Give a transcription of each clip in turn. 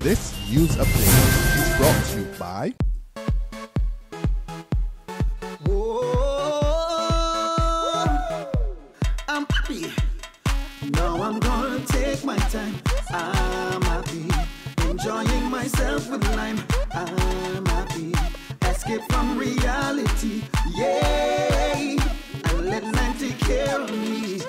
This news update is brought to you by I'm happy. Now I'm gonna take my time. I'm happy. Enjoying myself with lime. I'm happy. Escape from reality. Yay! And let lime take care of me.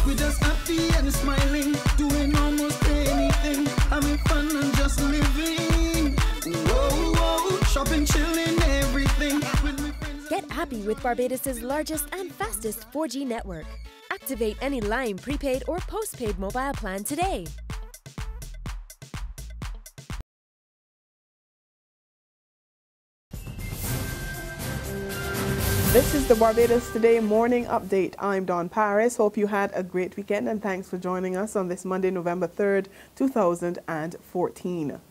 We're just happy and smiling. Doing almost anything. Having fun and just living. Shopping, chilling, everything. Get happy with Barbados' largest and fastest 4G network. Activate any Lime prepaid or postpaid mobile plan today. This is the Barbados Today morning update. I'm Dawn Paris. Hope you had a great weekend and thanks for joining us on this Monday, November 3rd, 2014.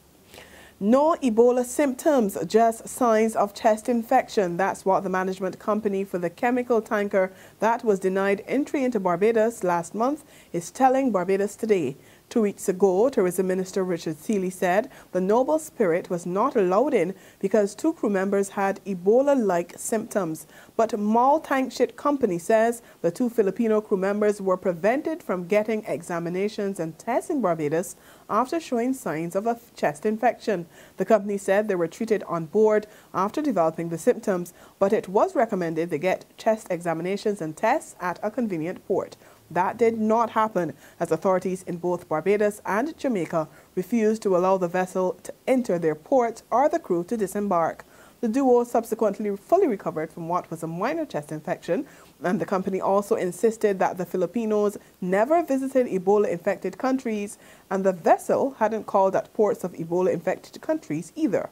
No Ebola symptoms, just signs of chest infection. That's what the management company for the chemical tanker that was denied entry into Barbados last month is telling Barbados Today. 2 weeks ago, Tourism Minister Richard Seeley said the Noble Spirit was not allowed in because 2 crew members had Ebola-like symptoms. But Mall Tank Ship Company says the 2 Filipino crew members were prevented from getting examinations and tests in Barbados after showing signs of a chest infection. The company said they were treated on board after developing the symptoms, but it was recommended they get chest examinations and tests at a convenient port. That did not happen, as authorities in both Barbados and Jamaica refused to allow the vessel to enter their ports or the crew to disembark. The duo subsequently fully recovered from what was a minor chest infection, and the company also insisted that the Filipinos never visited Ebola-infected countries, and the vessel hadn't called at ports of Ebola-infected countries either.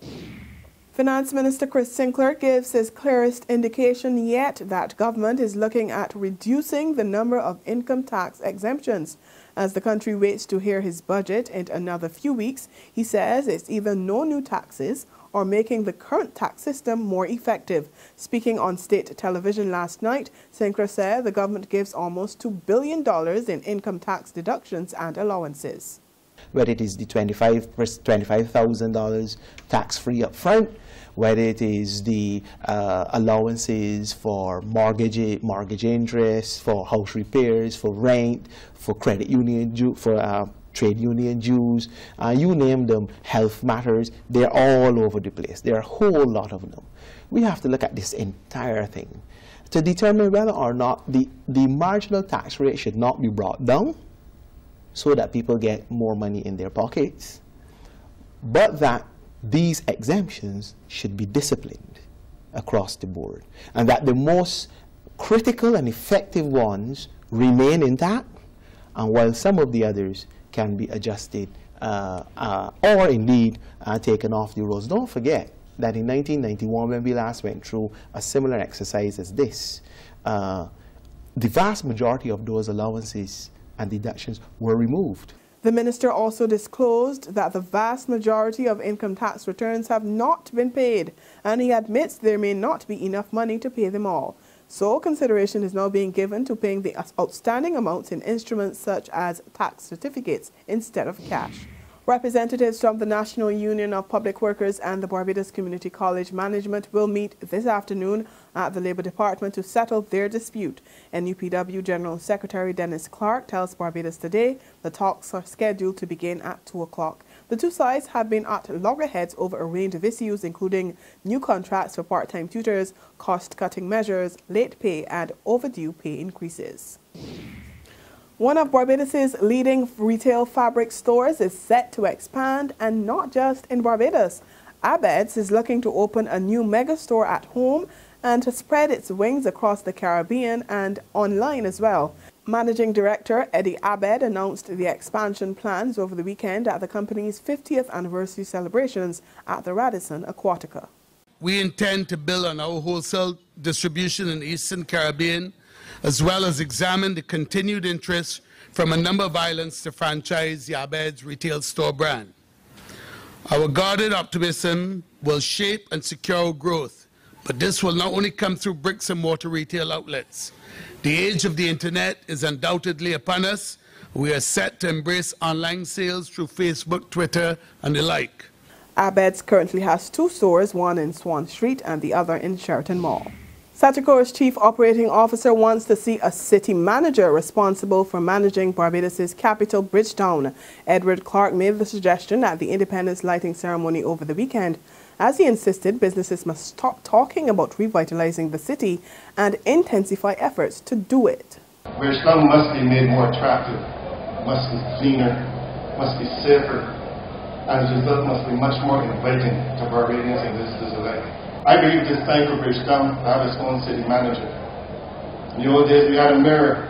Finance Minister Chris Sinclair gives his clearest indication yet that government is looking at reducing the number of income tax exemptions. As the country waits to hear his budget in another few weeks, he says it's either no new taxes or making the current tax system more effective. Speaking on state television last night, Sinclair said the government gives almost $2 billion in income tax deductions and allowances. Whether it is the $25,000 tax-free up front, whether it is the allowances for mortgage interest, for house repairs, for rent, for credit union, for trade union dues, you name them, health matters, they're all over the place. There are a whole lot of them. We have to look at this entire thing to determine whether or not the marginal tax rate should not be brought down so that people get more money in their pockets, but that these exemptions should be disciplined across the board, and that the most critical and effective ones remain intact, and while some of the others can be adjusted or indeed taken off the rolls. Don't forget that in 1991, when we last went through a similar exercise as this, the vast majority of those allowances and deductions were removed. The minister also disclosed that the vast majority of income tax returns have not been paid, and he admits there may not be enough money to pay them all. So consideration is now being given to paying the outstanding amounts in instruments such as tax certificates instead of cash. Representatives from the National Union of Public Workers and the Barbados Community College Management will meet this afternoon at the Labour Department to settle their dispute. NUPW General Secretary Dennis Clark tells Barbados Today the talks are scheduled to begin at 2 o'clock. The two sides have been at loggerheads over a range of issues, including new contracts for part-time tutors, cost-cutting measures, late pay and overdue pay increases. One of Barbados's leading retail fabric stores is set to expand, and not just in Barbados. Abed is looking to open a new mega store at home and to spread its wings across the Caribbean and online as well. Managing Director Eddie Abed announced the expansion plans over the weekend at the company's 50th anniversary celebrations at the Radisson Aquatica. We intend to build on our wholesale distribution in the Eastern Caribbean, as well as examine the continued interest from a number of islands to franchise the Abed's retail store brand. Our guarded optimism will shape and secure growth, but this will not only come through bricks and mortar retail outlets. The age of the internet is undoubtedly upon us, We are set to embrace online sales through Facebook, Twitter, and the like. Abed currently has 2 stores, one in Swan Street and the other in Sheraton Mall. Sagicori's chief operating officer wants to see a city manager responsible for managing Barbados' capital, Bridgetown. Edward Clark made the suggestion at the Independence lighting ceremony over the weekend, as he insisted businesses must stop talking about revitalizing the city and intensify efforts to do it. Bridgetown must be made more attractive, must be cleaner, must be safer, and the result must be much more inviting to Barbadians and visitors alike. I believe it's time for Bridgetown to have its own city manager. In the old days we had a mayor,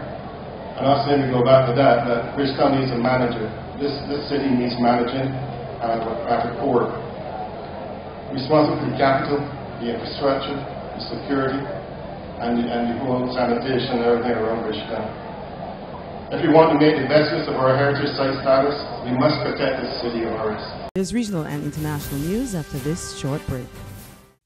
and not saying we go back to that, but Bridgetown needs a manager. This city needs managing at the core. Responsible for the capital, the infrastructure, the security, and the whole sanitation and everything around Bridgetown. If we want to make the best use of our heritage site status, we must protect this city of ours. There's regional and international news after this short break.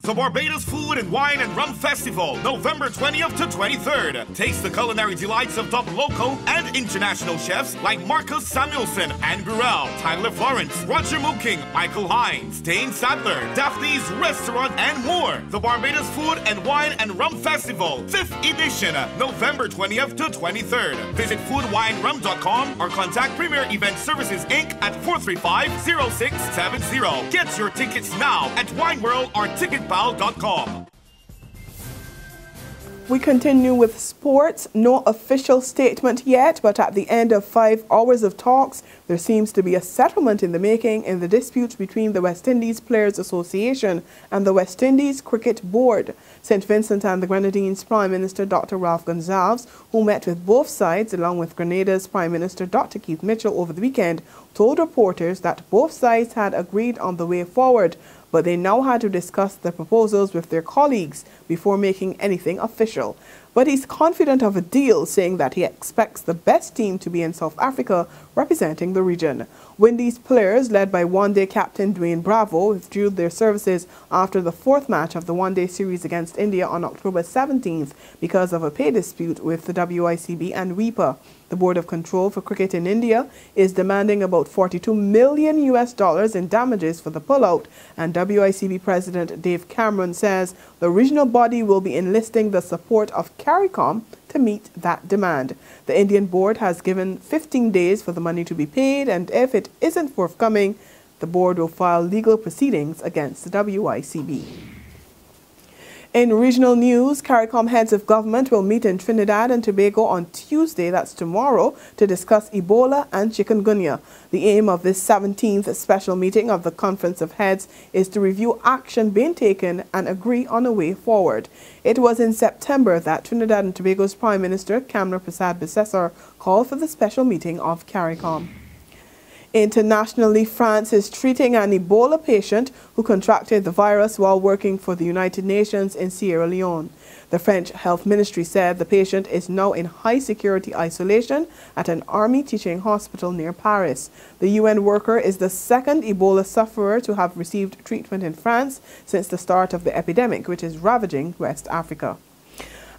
The Barbados Food and Wine and Rum Festival, November 20th to 23rd. Taste the culinary delights of top local and international chefs like Marcus Samuelson, Anne Burrell, Tyler Florence, Roger Mooking, Michael Hines, Dane Sadler, Daphne's Restaurant, and more. The Barbados Food and Wine and Rum Festival, 5th edition, November 20th to 23rd. Visit foodwinerum.com or contact Premier Event Services Inc. at 435-0670. Get your tickets now at Wine World or Ticketpal.com. We continue with sports. No official statement yet, but at the end of 5 hours of talks, there seems to be a settlement in the making in the dispute between the West Indies Players Association and the West Indies Cricket Board. St. Vincent and the Grenadines Prime Minister Dr. Ralph Gonsalves, who met with both sides along with Grenada's Prime Minister Dr. Keith Mitchell over the weekend, told reporters that both sides had agreed on the way forward, but they now had to discuss the proposals with their colleagues before making anything official. But he's confident of a deal, saying that he expects the best team to be in South Africa representing the region. Windies players, led by one-day captain Dwayne Bravo, withdrew their services after the 4th match of the one-day series against India on October 17th because of a pay dispute with the WICB and WIPA. The Board of Control for Cricket in India is demanding about $42 million in damages for the pullout, and WICB President Dave Cameron says the regional body will be enlisting the support of CARICOM to meet that demand. The Indian board has given 15 days for the money to be paid, and if it isn't forthcoming, the board will file legal proceedings against the WICB. In regional news, CARICOM heads of government will meet in Trinidad and Tobago on Tuesday, that's tomorrow, to discuss Ebola and chikungunya. The aim of this 17th special meeting of the Conference of Heads is to review action being taken and agree on a way forward. It was in September that Trinidad and Tobago's Prime Minister, Kamla Persad-Bissessar, called for the special meeting of CARICOM. Internationally, France is treating an Ebola patient who contracted the virus while working for the United Nations in Sierra Leone. The French Health Ministry said the patient is now in high-security isolation at an army teaching hospital near Paris. The UN worker is the 2nd Ebola sufferer to have received treatment in France since the start of the epidemic, which is ravaging West Africa.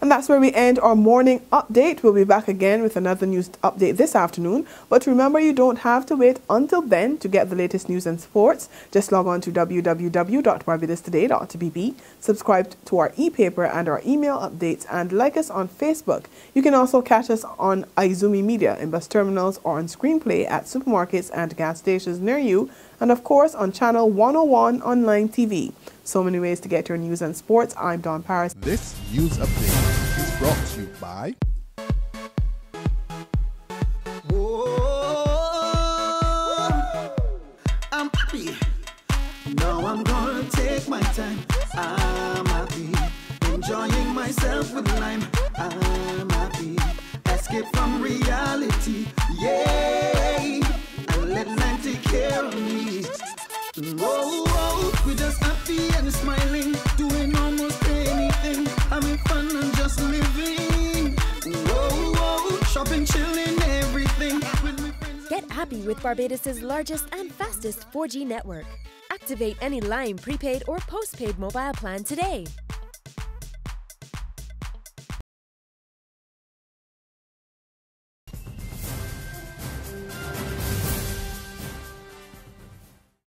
And that's where we end our morning update. We'll be back again with another news update this afternoon. But remember, you don't have to wait until then to get the latest news and sports. Just log on to www.barbadostoday.bb, subscribe to our e-paper and our email updates, and like us on Facebook. You can also catch us on Izumi Media in bus terminals or on Screenplay at supermarkets and gas stations near you, and of course on Channel 101 Online TV. So many ways to get your news and sports. I'm Dawn Paris. This news update is brought to you by I'm happy. Now I'm gonna take my time. I'm happy. Enjoying myself with lime. I'm happy. Escape from reality. Yay! And let life take care of me. We're just happy and smiling, doing almost anything, having fun and just living. Shopping, chilling, everything. Get happy with Barbados' largest and fastest 4G network. Activate any line prepaid or postpaid mobile plan today.